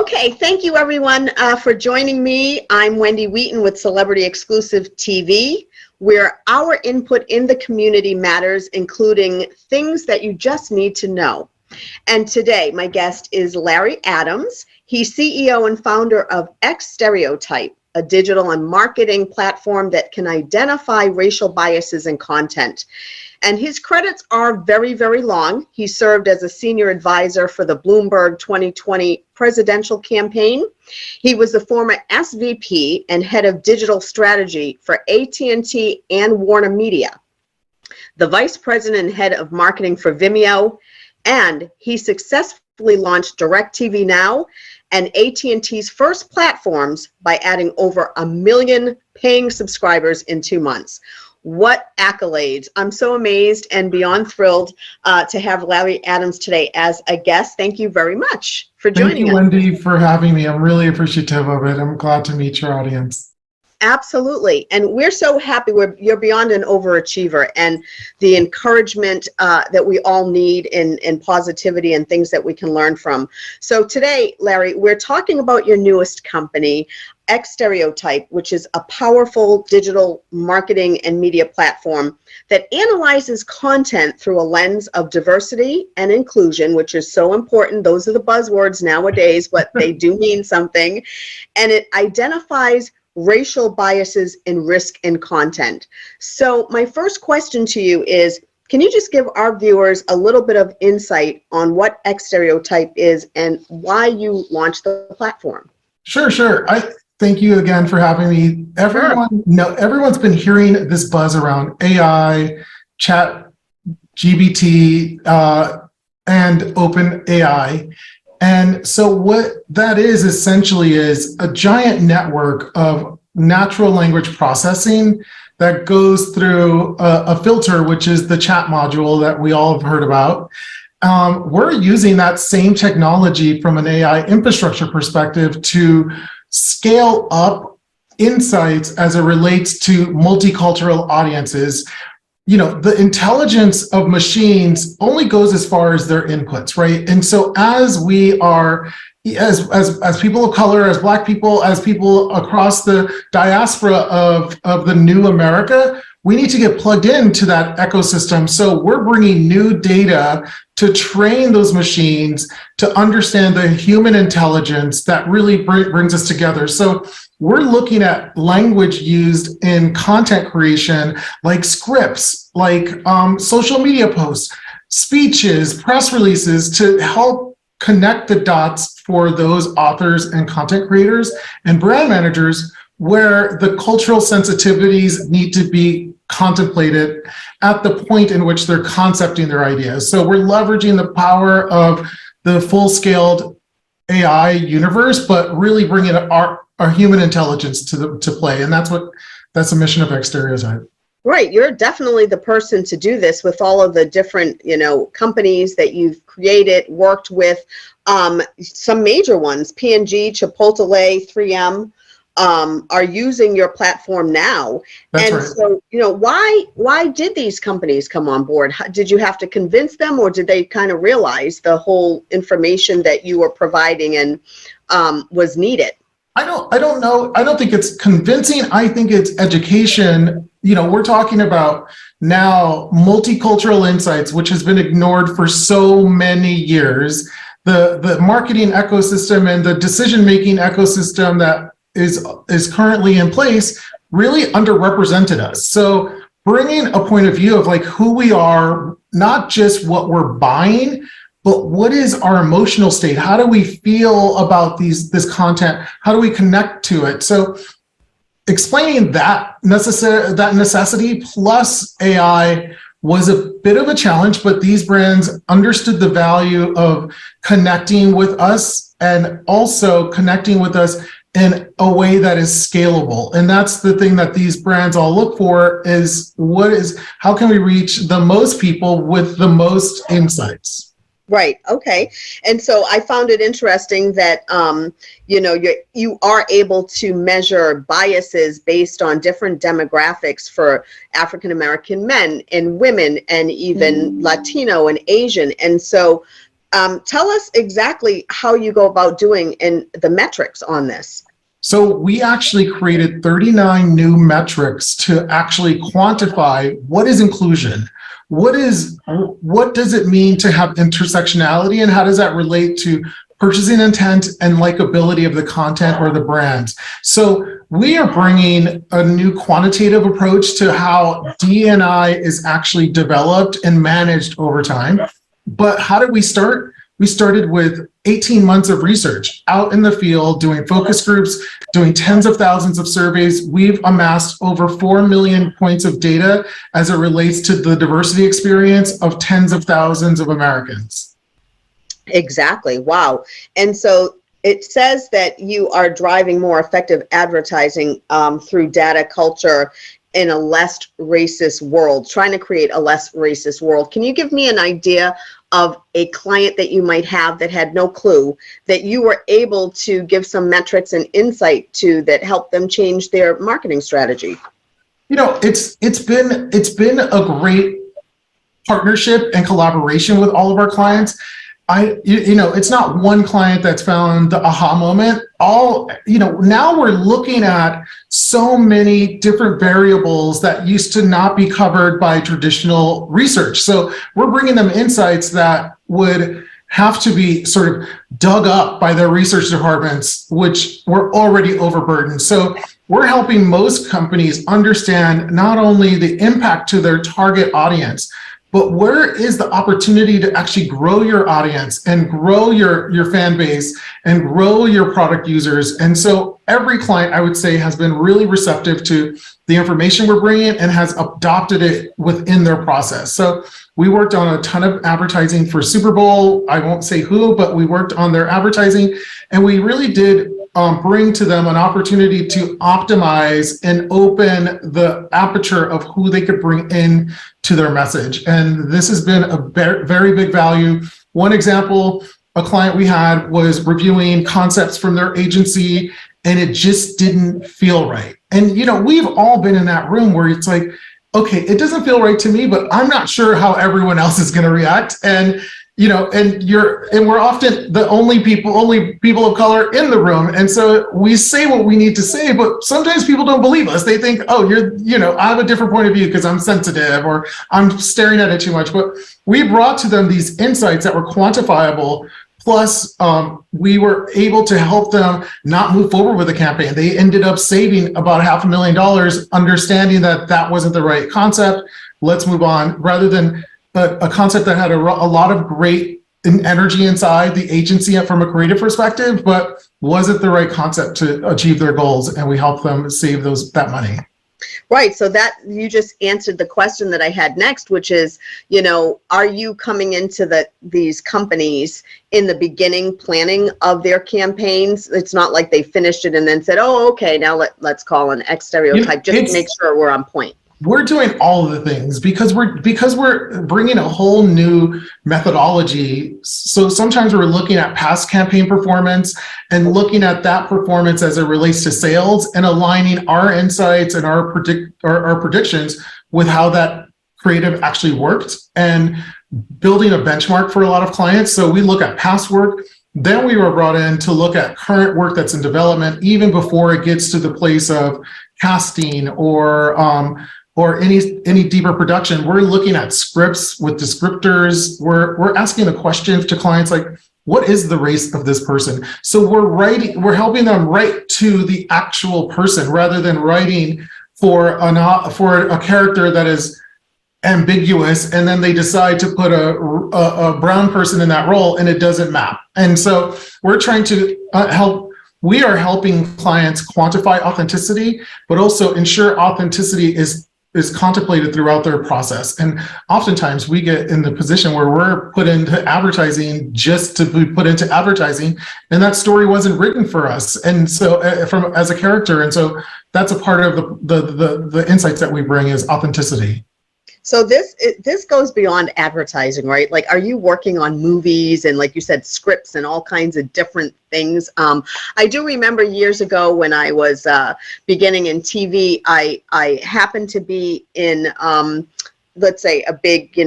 Okay, thank you everyone for joining me. I'm Wendy Wheaton with Celebrity Exclusive TV, where our input in the community matters, including things that you just need to know. And today, my guest is Larry Adams. He's CEO and founder of StereoType, a digital and marketing platform that can identify racial biases in content. And his credits are very, very long. He served as a senior advisor for the Bloomberg 2020 presidential campaign. He was the former SVP and head of digital strategy for AT&T and WarnerMedia, the vice president and head of marketing for Vimeo, and he successfully launched DIRECTV NOW and AT&T's first platforms by adding over 1 million paying subscribers in 2 months. What accolades. I'm so amazed and beyond thrilled to have Larry Adams today as a guest. Thank you very much for joining us. Thank you, Wendy, for having me. I'm really appreciative of it. I'm glad to meet your audience. Absolutely. And we're so happy. You're beyond an overachiever, and the encouragement that we all need in positivity and things that we can learn from. So today, Larry, we're talking about your newest company, StereoType, which is a powerful digital marketing and media platform that analyzes content through a lens of diversity and inclusion, which is so important. Those are the buzzwords nowadays, but they do mean something. And it identifies racial biases and risk in content. So my first question to you is, can you just give our viewers a little bit of insight on what StereoType is and why you launched the platform? Sure. I thank you again for having me. Everyone's been hearing this buzz around AI, chat, GBT, and open AI. And so what that is essentially is a giant network of natural language processing that goes through a filter, which is the chat module that we all have heard about. We're using that same technology from an AI infrastructure perspective to scale up insights as it relates to multicultural audiences. You know, the intelligence of machines only goes as far as their inputs, right? And so as we are, as people of color, as Black people, as people across the diaspora of the new America, we need to get plugged into that ecosystem. So we're bringing new data to train those machines to understand the human intelligence that really brings us together. So we're looking at language used in content creation, like scripts, like social media posts, speeches, press releases, to help connect the dots for those authors and content creators and brand managers where the cultural sensitivities need to be contemplated at the point in which they're concepting their ideas. So we're leveraging the power of the full-scaled AI universe, but really bringing our human intelligence to play. And that's the mission of StereoType. Right. You're definitely the person to do this with all of the different, companies that you've created, worked with, some major ones, P&G, Chipotle, 3M, are using your platform now. That's right. So, why did these companies come on board? Did you have to convince them, or did they kind of realize the whole information that you were providing and was needed? I don't know. I don't think it's convincing. I think it's education. We're talking about now multicultural insights, which has been ignored for so many years. The marketing ecosystem and the decision-making ecosystem that is currently in place really underrepresented us. So bringing a point of view of like who we are, not just what we're buying, but what is our emotional state? How do we feel about this content? How do we connect to it? So explaining that necessity plus AI was a bit of a challenge, but these brands understood the value of connecting with us and also connecting with us in a way that is scalable. And that's the thing that these brands all look for is how can we reach the most people with the most insights? Right. Okay. And so I found it interesting that, you are able to measure biases based on different demographics for African-American men and women and even Latino and Asian. And so Tell us exactly how you go about doing and the metrics on this. So we actually created 39 new metrics to actually quantify what is inclusion. What does it mean to have intersectionality, and how does that relate to purchasing intent and likability of the content or the brand? So we are bringing a new quantitative approach to how D&I is actually developed and managed over time. But how did we start? We started with 18 months of research out in the field, doing focus groups, doing tens of thousands of surveys. We've amassed over 4 million points of data as it relates to the diversity experience of tens of thousands of Americans. Exactly. Wow. And so it says that you are driving more effective advertising through data culture in a less racist world, trying to create a less racist world. Can you give me an idea of a client that you might have that had no clue, that you were able to give some metrics and insight to that helped them change their marketing strategy? You know, it's been a great partnership and collaboration with all of our clients. It's not one client that's found the aha moment. Now we're looking at so many different variables that used to not be covered by traditional research. So we're bringing them insights that would have to be sort of dug up by their research departments, which were already overburdened. So we're helping most companies understand not only the impact to their target audience, but where is the opportunity to actually grow your audience and grow your fan base and grow your product users? And so every client, I would say, has been really receptive to the information we're bringing and has adopted it within their process. So we worked on a ton of advertising for Super Bowl. I won't say who, but we worked on their advertising, and we really did bring to them an opportunity to optimize and open the aperture of who they could bring in to their message. And this has been a very big value. One example, a client we had was reviewing concepts from their agency, and it just didn't feel right. And, we've all been in that room where it's like, okay, it doesn't feel right to me, but I'm not sure how everyone else is going to react. And we're often the only people of color in the room. And so we say what we need to say, but sometimes people don't believe us. They think, oh, I have a different point of view because I'm sensitive or I'm staring at it too much. But we brought to them these insights that were quantifiable. Plus, we were able to help them not move forward with the campaign. They ended up saving about $500,000, understanding that that wasn't the right concept. Let's move on, rather than a concept that had a lot of great energy inside the agency from a creative perspective, but wasn't the right concept to achieve their goals. And we helped them save that money. Right. So that you just answered the question that I had next, which is, are you coming into these companies in the beginning planning of their campaigns? It's not like they finished it and then said, oh, okay, now let's call an X stereotype just to make sure we're on point. We're doing all of the things because we're bringing a whole new methodology. So sometimes we're looking at past campaign performance and looking at that performance as it relates to sales and aligning our insights and our predictions with how that creative actually worked and building a benchmark for a lot of clients. So we look at past work. Then we were brought in to look at current work that's in development, even before it gets to the place of casting or any deeper production. We're looking at scripts with descriptors. We're asking the question to clients like, what is the race of this person? So we're helping them write to the actual person rather than writing for a character that is ambiguous, and then they decide to put a brown person in that role and it doesn't map. And so we're trying to we are helping clients quantify authenticity, but also ensure authenticity is contemplated throughout their process. And oftentimes we get in the position where we're put into advertising just to be put into advertising, and that story wasn't written for us. And so as a character, and so that's a part of the insights that we bring is authenticity. So this goes beyond advertising, right? Like, are you working on movies and, like you said, scripts and all kinds of different things? I do remember years ago when I was beginning in TV, I happened to be in let's say a big,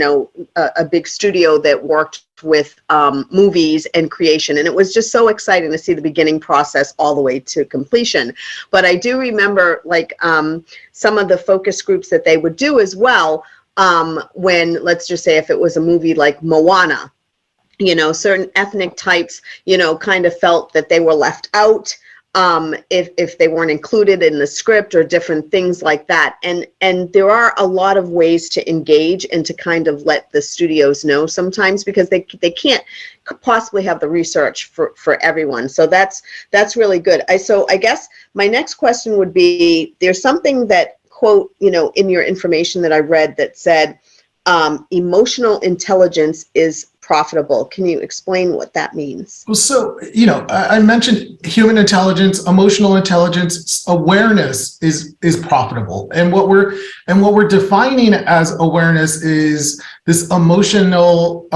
a big studio that worked with movies and creation. And it was just so exciting to see the beginning process all the way to completion. But I do remember like some of the focus groups that they would do as well, when, let's just say if it was a movie like Moana, certain ethnic types, kind of felt that they were left out, if they weren't included in the script or different things like that. And there are a lot of ways to engage and to kind of let the studios know sometimes, because they can't possibly have the research for everyone. So that's really good. So I guess my next question would be, there's something that quote, in your information that I read that said, emotional intelligence is profitable. Can you explain what that means? Well, so, I mentioned human intelligence, emotional intelligence, awareness is profitable. And what we're defining as awareness is this emotional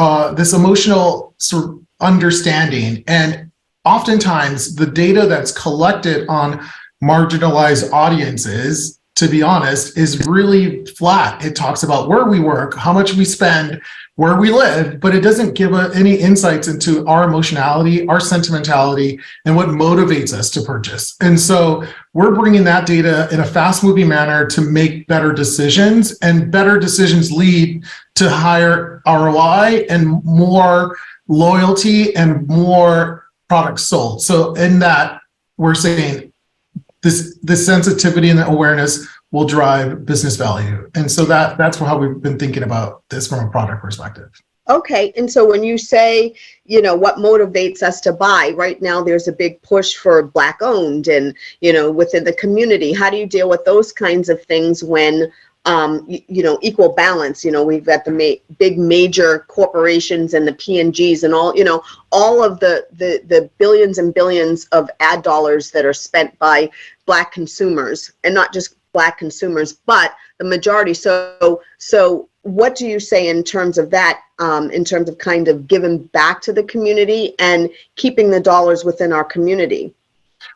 sort of understanding. And oftentimes the data that's collected on marginalized audiences, to be honest, is really flat. It talks about where we work, how much we spend, where we live, but it doesn't give any insights into our emotionality, our sentimentality, and what motivates us to purchase. And so we're bringing that data in a fast-moving manner to make better decisions, and better decisions lead to higher ROI and more loyalty and more products sold. So in that, we're saying this sensitivity and the awareness will drive business value. And so that's how we've been thinking about this from a product perspective. Okay. And so when you say, what motivates us to buy, right now there's a big push for Black owned and, within the community. How do you deal with those kinds of things when, equal balance, we've got the big major corporations and the P&Gs and all of the billions and billions of ad dollars that are spent by Black consumers, and not just Black consumers, but the majority. So what do you say in terms of that, in terms of kind of giving back to the community and keeping the dollars within our community?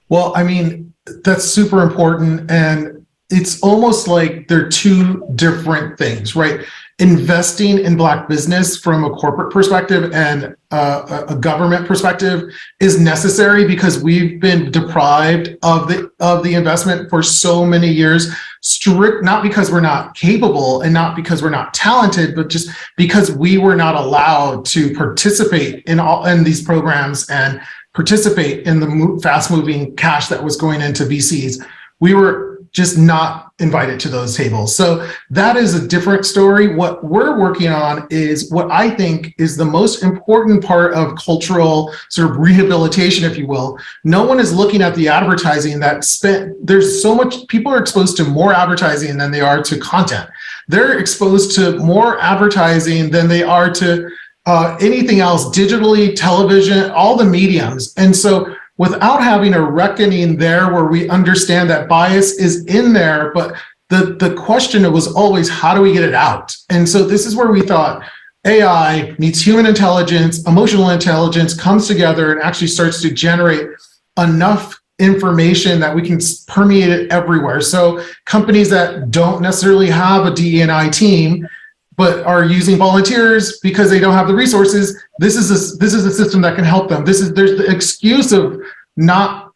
Well, I mean, that's super important. And it's almost like they're two different things, right? Investing in Black business from a corporate perspective and a government perspective is necessary, because we've been deprived of the investment for so many years. Not because we're not capable and not because we're not talented, but just because we were not allowed to participate in these programs and participate in the fast-moving cash that was going into VCs. We were just not invited to those tables. So that is a different story. What we're working on is what I think is the most important part of cultural sort of rehabilitation, if you will. No one is looking at the advertising there's so much, people are exposed to more advertising than they are to content. They're exposed to more advertising than they are to anything else, digitally, television, all the mediums. And so without having a reckoning there where we understand that bias is in there, but the question was always, how do we get it out? And so this is where we thought AI meets human intelligence, emotional intelligence comes together and actually starts to generate enough information that we can permeate it everywhere. So companies that don't necessarily have a DE&I team, but are using volunteers because they don't have the resources, this is a system that can help them. There's the excuse of not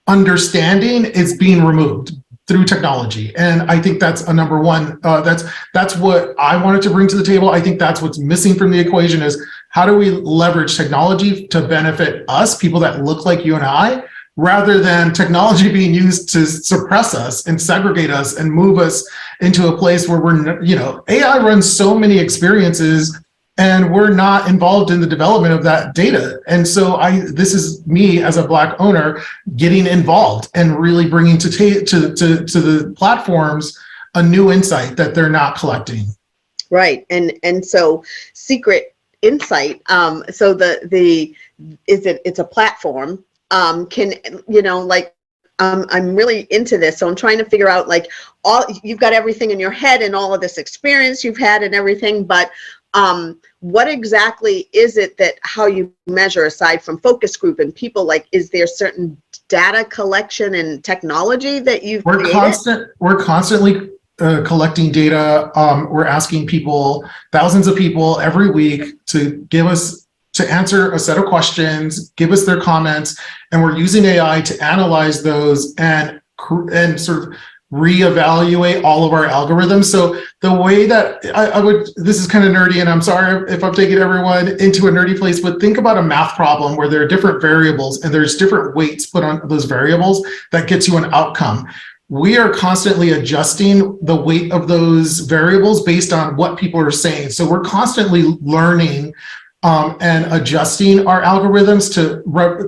understanding is being removed through technology. And I think that's a number one. That's what I wanted to bring to the table. I think that's what's missing from the equation is, how do we leverage technology to benefit us, people that look like you and I, rather than technology being used to suppress us and segregate us and move us into a place where AI runs so many experiences and we're not involved in the development of that data. And so this is me as a Black owner getting involved and really bringing to the platforms a new insight that they're not collecting. Right. And so secret insight. So it's a platform. I'm really into this. So I'm trying to figure out, you've got everything in your head and all of this experience you've had and everything, but what exactly is it that how you measure, aside from focus group and people, is there certain data collection and technology that you've created? We're constantly collecting data. We're asking people, thousands of people every week to answer a set of questions, give us their comments, and we're using AI to analyze those and sort of reevaluate all of our algorithms. So the way that this is kind of nerdy, and I'm sorry if I'm taking everyone into a nerdy place, but think about a math problem where there are different variables and there's different weights put on those variables that gets you an outcome. We are constantly adjusting the weight of those variables based on what people are saying. So we're constantly learning and adjusting our algorithms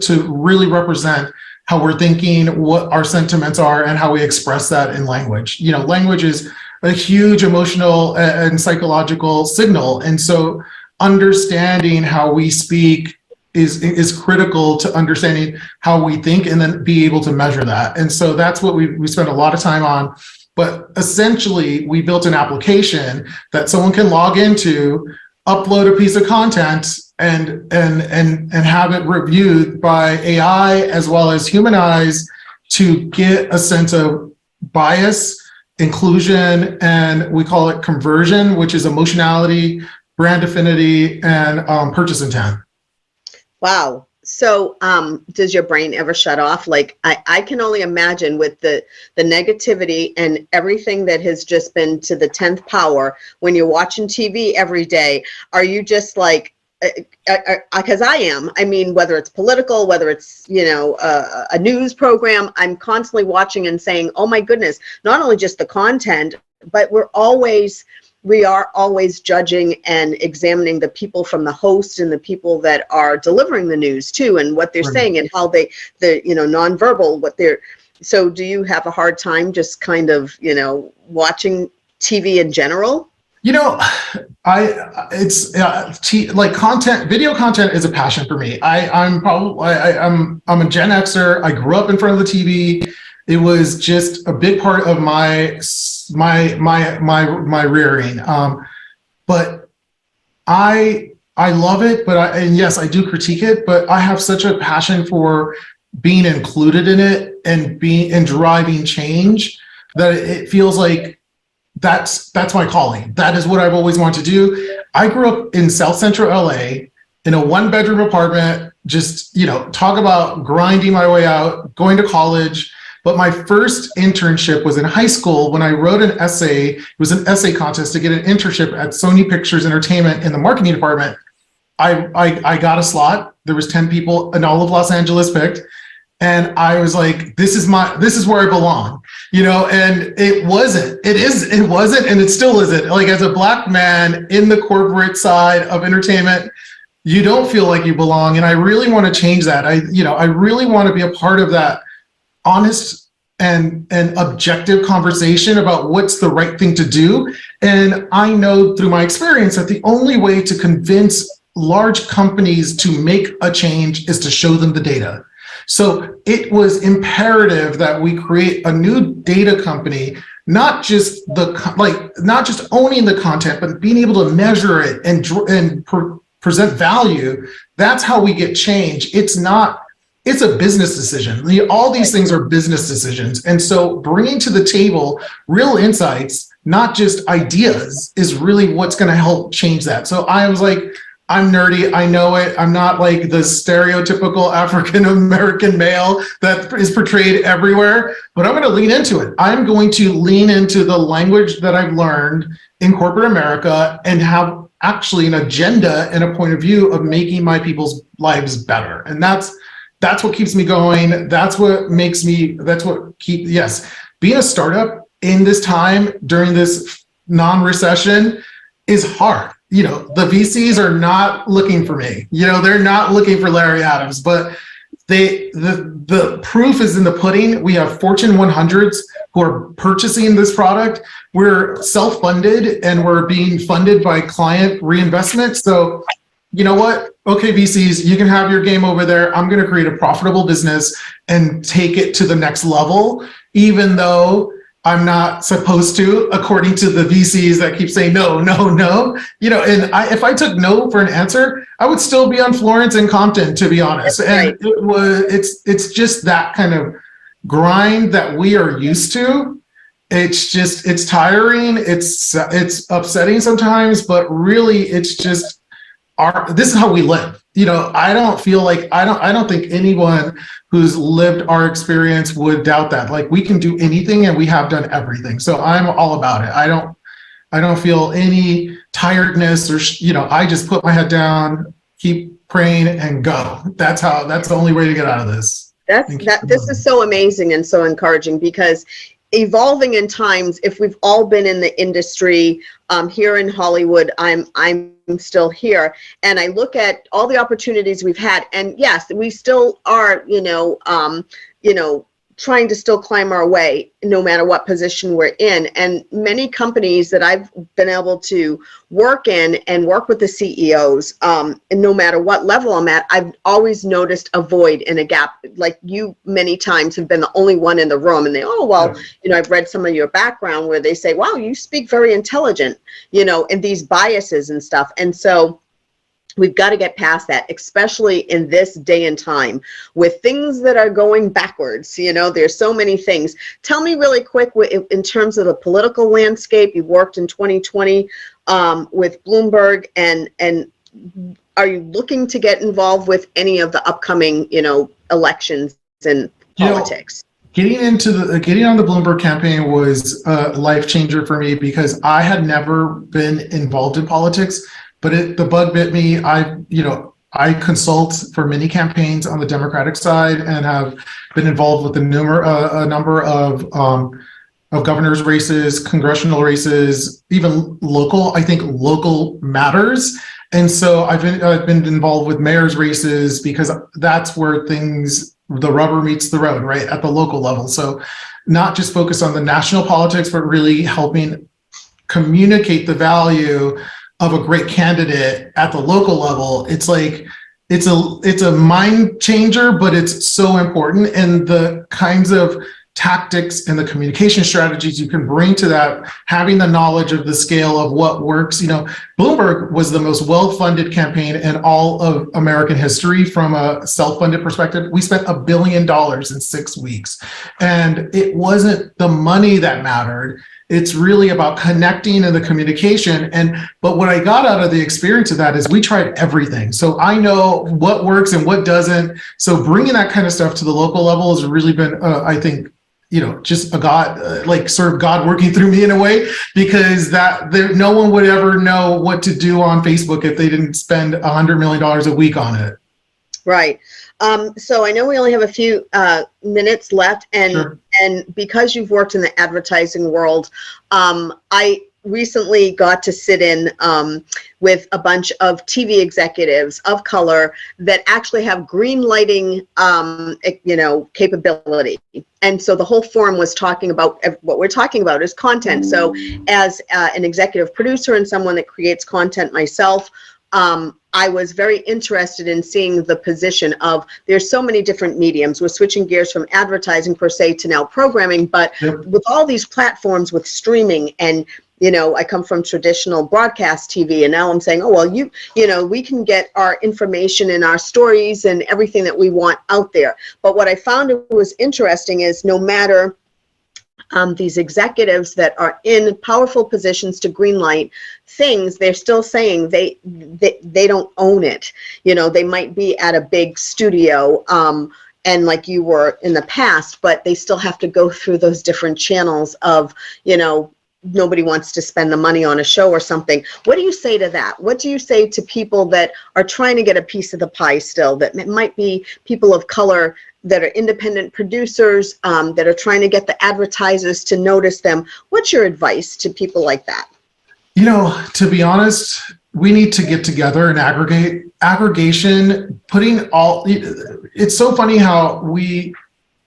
to really represent how we're thinking, what our sentiments are, and how we express that in language. Language is a huge emotional and psychological signal. And so understanding how we speak is critical to understanding how we think and then be able to measure that. And so that's what we spend a lot of time on. But essentially, we built an application that someone can log into, upload a piece of content, and have it reviewed by AI as well as human eyes to get a sense of bias, inclusion, and we call it conversion, which is emotionality, brand affinity, and purchase intent. Wow. So does your brain ever shut off? Like I can only imagine with the negativity and everything that has just been to the 10th power when you're watching TV every day. Are you just like, because I am, I mean, whether it's political, whether it's, a news program, I'm constantly watching and saying, oh my goodness, not only just the content, but we are always judging and examining the people from the host and the people that are delivering the news too, and what they're saying and how the nonverbal, what they're, so do you have a hard time just kind of, watching TV in general? Like content, video content is a passion for me. I'm a Gen Xer. I grew up in front of the TV. It was just a big part of my rearing. But I love it, and yes, I do critique it, but I have such a passion for being included in it and driving change that it feels like that's my calling. That is what I've always wanted to do. I grew up in South Central LA in a 1-bedroom apartment, just, talk about grinding my way out, going to college. But my first internship was in high school when I wrote an essay. It was an essay contest to get an internship at Sony Pictures Entertainment in the marketing department. I got a slot. There was 10 people in all of Los Angeles picked. And I was like, this is where I belong, and it wasn't, and it still isn't. Like, as a Black man in the corporate side of entertainment, you don't feel like you belong. And I really want to change that. I really want to be a part of that honest and objective conversation about what's the right thing to do. And I know through my experience that the only way to convince large companies to make a change is to show them the data. So it was imperative that we create a new data company, not just owning the content, but being able to measure it and present value. That's how we get change. It's a business decision. All these things are business decisions. And so bringing to the table real insights, not just ideas, is really what's going to help change that. So I was like, I'm nerdy, I know it. I'm not like the stereotypical African-American male that is portrayed everywhere, but I'm going to lean into it. I'm going to lean into the language that I've learned in corporate America and have actually an agenda and a point of view of making my people's lives better. And that's what keeps me going. Being a startup in this time during this non-recession is hard. The VCs are not looking for me. They're not looking for Larry Adams, but the proof is in the pudding. We have Fortune 100s who are purchasing this product. We're self-funded and we're being funded by client reinvestment. So you know what? Okay, VCs, you can have your game over there. I'm going to create a profitable business and take it to the next level, even though I'm not supposed to, according to the VCs that keep saying no. If I took no for an answer, I would still be on Florence and Compton, to be honest. And it's just that kind of grind that we are used to. it's tiring. It's upsetting sometimes, but really it's just this is how we live. I don't feel like, I don't think anyone who's lived our experience would doubt that. Like, we can do anything and we have done everything. So I'm all about it. I don't feel any tiredness or, I just put my head down, keep praying and go. That's the only way to get out of this. This is so amazing and so encouraging, because evolving in times, if we've all been in the industry, here in Hollywood, I'm still here, and I look at all the opportunities we've had, and yes, we still are, trying to still climb our way no matter what position we're in. And many companies that I've been able to work in and work with the CEOs, and no matter what level I'm at, I've always noticed a void and a gap. Like, you many times have been the only one in the room, and I've read some of your background where they say, wow, you speak very intelligent, and these biases and stuff. And so we've got to get past that, especially in this day and time with things that are going backwards. There's so many things. Tell me really quick, in terms of the political landscape, you worked in 2020 with Bloomberg, and are you looking to get involved with any of the upcoming, elections and politics? Getting on the Bloomberg campaign was a life changer for me, because I had never been involved in politics. But the bug bit me. I consult for many campaigns on the Democratic side and have been involved with a number of governor's races, congressional races, even local. I think local matters. And so I've been involved with mayor's races, because that's where the rubber meets the road, right, at the local level. So not just focus on the national politics, but really helping communicate the value of a great candidate at the local level. It's like, it's a mind changer, but it's so important. And the kinds of tactics and the communication strategies you can bring to that, having the knowledge of the scale of what works. Bloomberg was the most well-funded campaign in all of American history from a self-funded perspective. We spent $1 billion in 6 weeks, and it wasn't the money that mattered. It's really about connecting and the communication. But what I got out of the experience of that is we tried everything. So I know what works and what doesn't. So bringing that kind of stuff to the local level has really been, I think, just a God, sort of God working through me in a way, because no one would ever know what to do on Facebook if they didn't spend $100 million a week on it. Right. So I know we only have a few minutes left, and Sure. And because you've worked in the advertising world, I recently got to sit in with a bunch of TV executives of color that actually have green lighting, capability. And so the whole forum was talking about what we're talking about is content. So as an executive producer and someone that creates content myself, I was very interested in seeing the position of, there's so many different mediums. We're switching gears from advertising per se to now programming, but Yep. with all these platforms with streaming, and I come from traditional broadcast TV, and now I'm saying, oh, well, we can get our information and our stories and everything that we want out there. But what I found was interesting is, no matter these executives that are in powerful positions to greenlight things, they're still saying they don't own it. They might be at a big studio, and like you were in the past, but they still have to go through those different channels of, nobody wants to spend the money on a show or something. What do you say to that? What do you say to people that are trying to get a piece of the pie still, that might be people of color, that are independent producers, that are trying to get the advertisers to notice them? What's your advice to people like that? To be honest, we need to get together and aggregation, it's so funny how we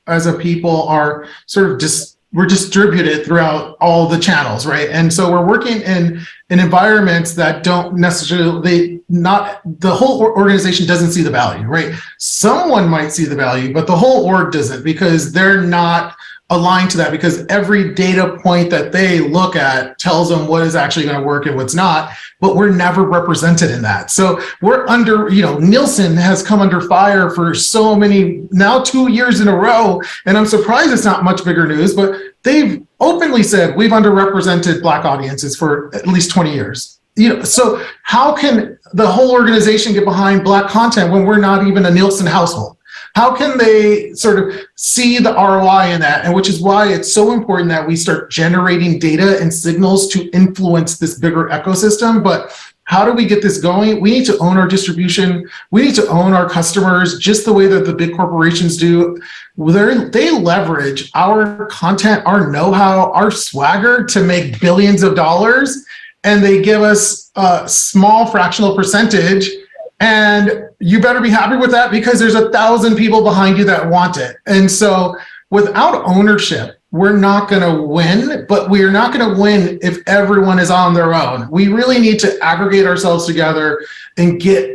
as a people are sort of we're distributed throughout all the channels, right? And so we're working in environments that don't necessarily, the whole organization doesn't see the value, right? Someone might see the value, but the whole org doesn't, because they're not aligned to that, because every data point that they look at tells them what is actually going to work and what's not, but we're never represented in that. So we're under, Nielsen has come under fire for so many, now 2 years in a row, and I'm surprised it's not much bigger news, but they've openly said we've underrepresented Black audiences for at least 20 years. So how can the whole organization get behind Black content when we're not even a Nielsen household? How can they sort of see the ROI in that? And which is why it's so important that we start generating data and signals to influence this bigger ecosystem. But how do we get this going? We need to own our distribution. We need to own our customers just the way that the big corporations do. They leverage our content, our know-how, our swagger to make billions of dollars, and they give us a small fractional percentage. And you better be happy with that because there's 1,000 people behind you that want it. And so without ownership, we're not going to win, but we're not going to win if everyone is on their own. We really need to aggregate ourselves together and get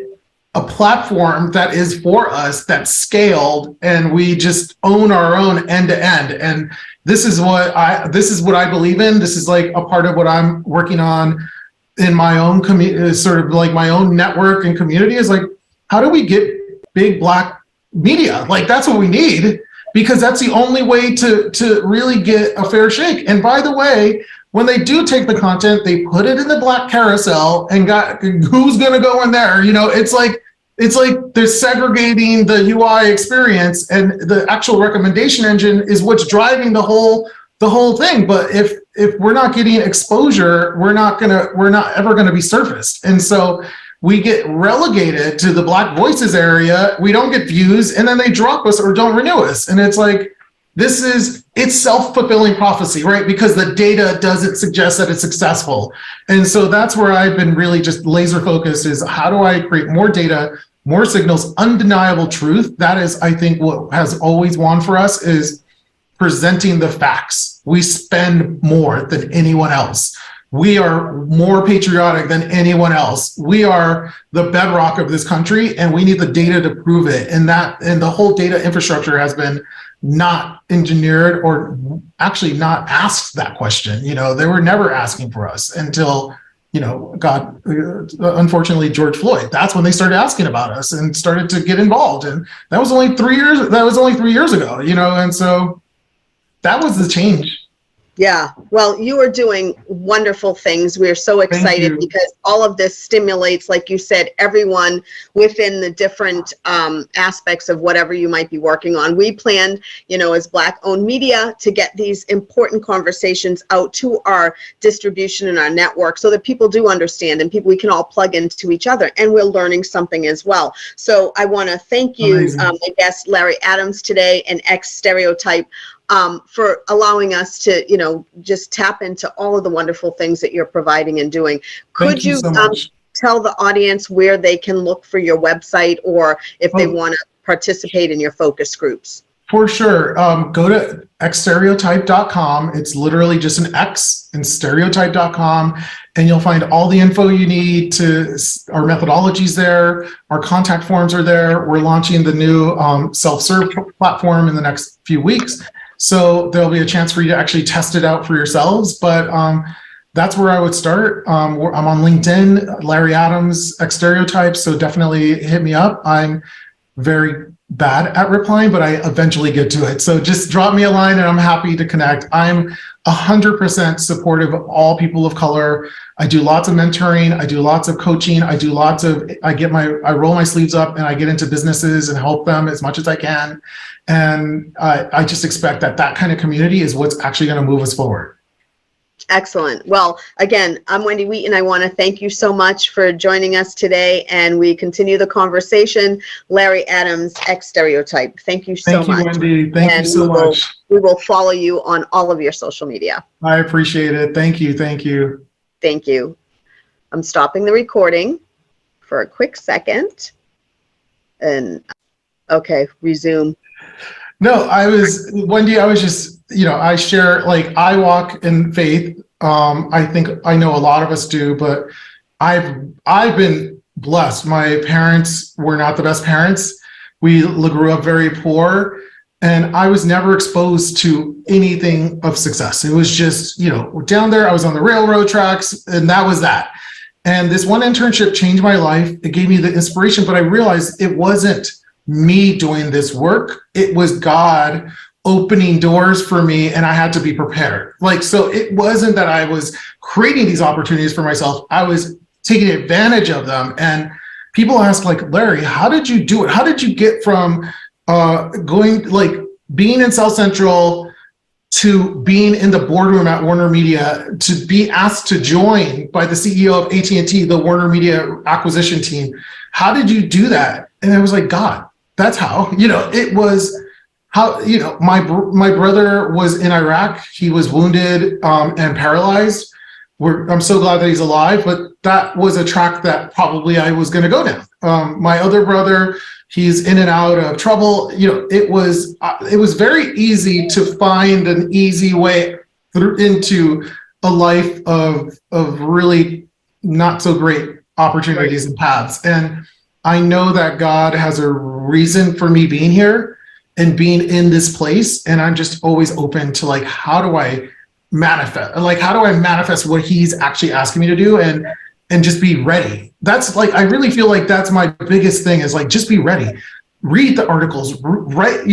a platform that is for us, that's scaled, and we just own our own end to end. And this is what I believe in. This is like a part of what I'm working on in my own community, sort of like my own network and community, is like, how do we get big Black media? Like, that's what we need, because that's the only way to really get a fair shake. And by the way, when they do take the content, they put it in the Black carousel and who's going to go in there? It's like they're segregating the UI experience, and the actual recommendation engine is what's driving the whole thing. But if we're not getting exposure, we're not ever gonna be surfaced. And so we get relegated to the Black voices area. We don't get views, and then they drop us or don't renew us. And it's like, it's self-fulfilling prophecy, right? Because the data doesn't suggest that it's successful. And so that's where I've been really just laser focused, is how do I create more data, more signals, undeniable truth. That is, I think, what has always won for us, is presenting the facts. We spend more than anyone else. We are more patriotic than anyone else. We are the bedrock of this country, and we need the data to prove it. And the whole data infrastructure has been not engineered, or actually not asked that question. They were never asking for us until, unfortunately, George Floyd. That's when they started asking about us and started to get involved. And that was only 3 years. That was only 3 years ago. And so that was the change. Yeah, well, you are doing wonderful things. We're so excited because all of this stimulates, like you said, everyone within the different aspects of whatever you might be working on. We planned, as Black-owned media, to get these important conversations out to our distribution and our network so that people do understand, and we can all plug into each other, and we're learning something as well. So I want to thank you, my guest, Larry Adams, today, and ex-StereoType, for allowing us to, just tap into all of the wonderful things that you're providing and doing. Could you tell the audience where they can look for your website, or if they want to participate in your focus groups? For sure. Go to xstereotype.com. It's literally just an X and stereotype.com, and you'll find all the info you need to our methodologies there. Our contact forms are there. We're launching the new self-serve platform in the next few weeks. So there'll be a chance for you to actually test it out for yourselves. But that's where I would start. I'm on LinkedIn, Larry Adams, ex-StereoType. So definitely hit me up. I'm very bad at replying, but I eventually get to it. So just drop me a line and I'm happy to connect. I'm 100% supportive of all people of color. I do lots of mentoring. I do lots of coaching. I roll my sleeves up and I get into businesses and help them as much as I can. And I just expect that kind of community is what's actually going to move us forward. Excellent. Well, again, I'm Wendy Wheaton. I want to thank you so much for joining us today, and we continue the conversation. Larry Adams, ex-StereoType. Thank you so much. Thank you, Wendy. Thank you so much. We will follow you on all of your social media. I appreciate it. Thank you. Thank you. Thank you. I'm stopping the recording for a quick second. And okay, resume. No, Wendy, I was just, I share, like, I walk in faith. I think I know a lot of us do, but I've been blessed. My parents were not the best parents. We grew up very poor, and I was never exposed to anything of success. It was just, down there, I was on the railroad tracks, and that was that. And this one internship changed my life. It gave me the inspiration, but I realized it wasn't me doing this work. It was God opening doors for me, and I had to be prepared. Like, so it wasn't that I was creating these opportunities for myself. I was taking advantage of them. And people ask, like, Larry, how did you do it? How did you get from going, like, being in South Central to being in the boardroom at WarnerMedia, to be asked to join by the CEO of AT&T, the WarnerMedia acquisition team? How did you do that? And I was like, God, that's how. It was how, my brother was in Iraq. He was wounded and paralyzed. I'm so glad that he's alive, but that was a track that probably I was going to go down. My other brother, he's in and out of trouble. It was very easy to find an easy way into a life of really not so great opportunities and paths. And I know that God has a reason for me being here and being in this place. And I'm just always open to, like, how do I manifest what he's actually asking me to do, and just be ready. That's, like, I really feel like that's my biggest thing, is, like, just be ready. Read the articles, write,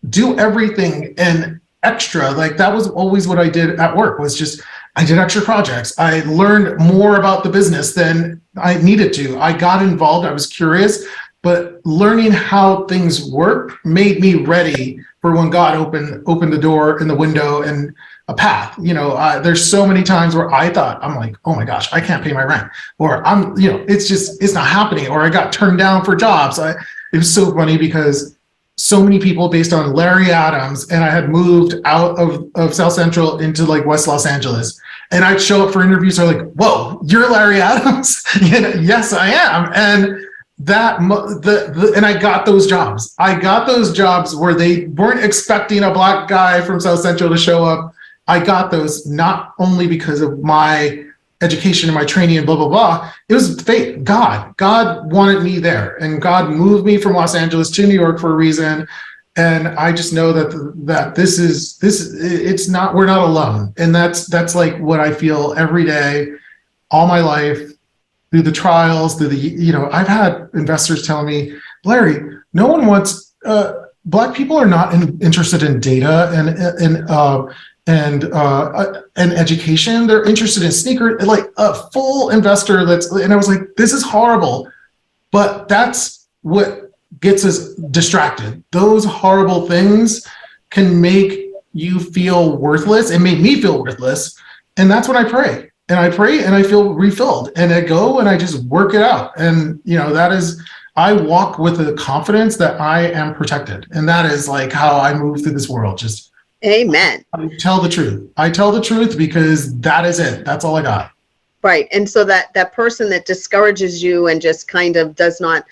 do everything and extra. Like, that was always what I did at work, was just, I did extra projects. I learned more about the business than I needed to. I got involved, I was curious, but learning how things work made me ready for when God opened the door and the window and a path. There's so many times where I thought, I'm like, oh my gosh, I can't pay my rent, or it's not happening, or I got turned down for jobs. It was so funny because so many people, based on Larry Adams, and I had moved out of South Central into, like, West Los Angeles, and I'd show up for interviews. They're like, whoa, you're Larry Adams? Yes, I am. And and I got those jobs. I got those jobs where they weren't expecting a Black guy from South Central to show up. I got those not only because of my education and my training and blah, blah, blah. It was fate. God wanted me there, and God moved me from Los Angeles to New York for a reason. And I just know that we're not alone. And that's like what I feel every day, all my life, through the trials, I've had investors tell me, Larry, no one wants, Black people are not interested in data and education. They're interested in sneakers, like a full investor. And I was like, this is horrible, but that's what gets us distracted. Those horrible things can make you feel worthless. It made me feel worthless. And that's when I pray. And I pray and I feel refilled, and I go and I just work it out. And, I walk with the confidence that I am protected. And that is, like, how I move through this world. Just amen. I tell the truth. I tell the truth because that is it. That's all I got. Right. And so that person that discourages you and just kind of does not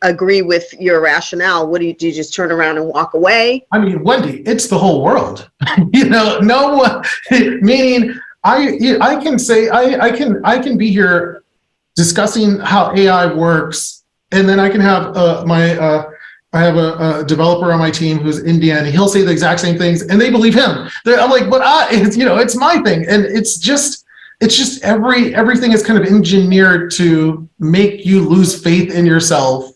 agree with your rationale, what do you just turn around and walk away? I mean, Wendy, it's the whole world. No one, meaning I can say, I can be here discussing how AI works, and then I can have I have a developer on my team who's Indian, and he'll say the exact same things, and they believe him. I'm like, but it's my thing, and it's just everything is kind of engineered to make you lose faith in yourself.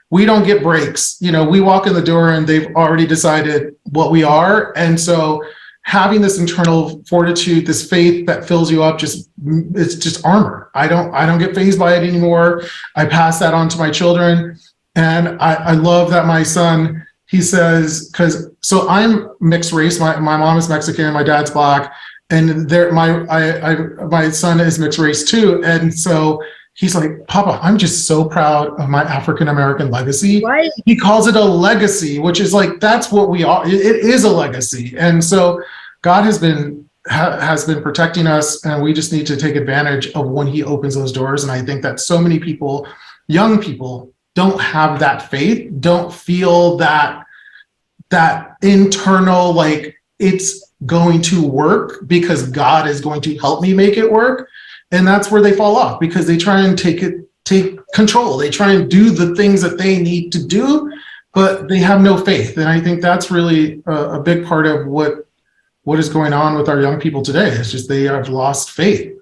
We don't get breaks. We walk in the door and they've already decided what we are, and so having this internal fortitude, this faith that fills you up, it's just armor. I don't get fazed by it anymore. I pass that on to my children. And I love that my son, he says, so I'm mixed race. My mom is Mexican, my dad's Black, and my son is mixed race too. And so he's like, Papa, I'm just so proud of my African-American legacy. Right. He calls it a legacy, which is like, that's what we are. It is a legacy. And so God has been protecting us, and we just need to take advantage of when he opens those doors. And I think that so many people, young people, don't have that faith, don't feel that internal, like, it's going to work because God is going to help me make it work. And that's where they fall off, because they try and take control. They try and do the things that they need to do, but they have no faith. And I think that's really a big part of what is going on with our young people today. It's just they have lost faith.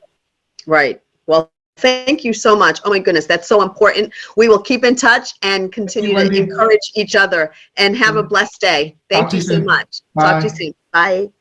Right. Well, Thank you so much. Oh my goodness, that's so important. We will keep in touch and continue to encourage each other, and have a blessed day. Thank you so much. Talk to you soon. Bye.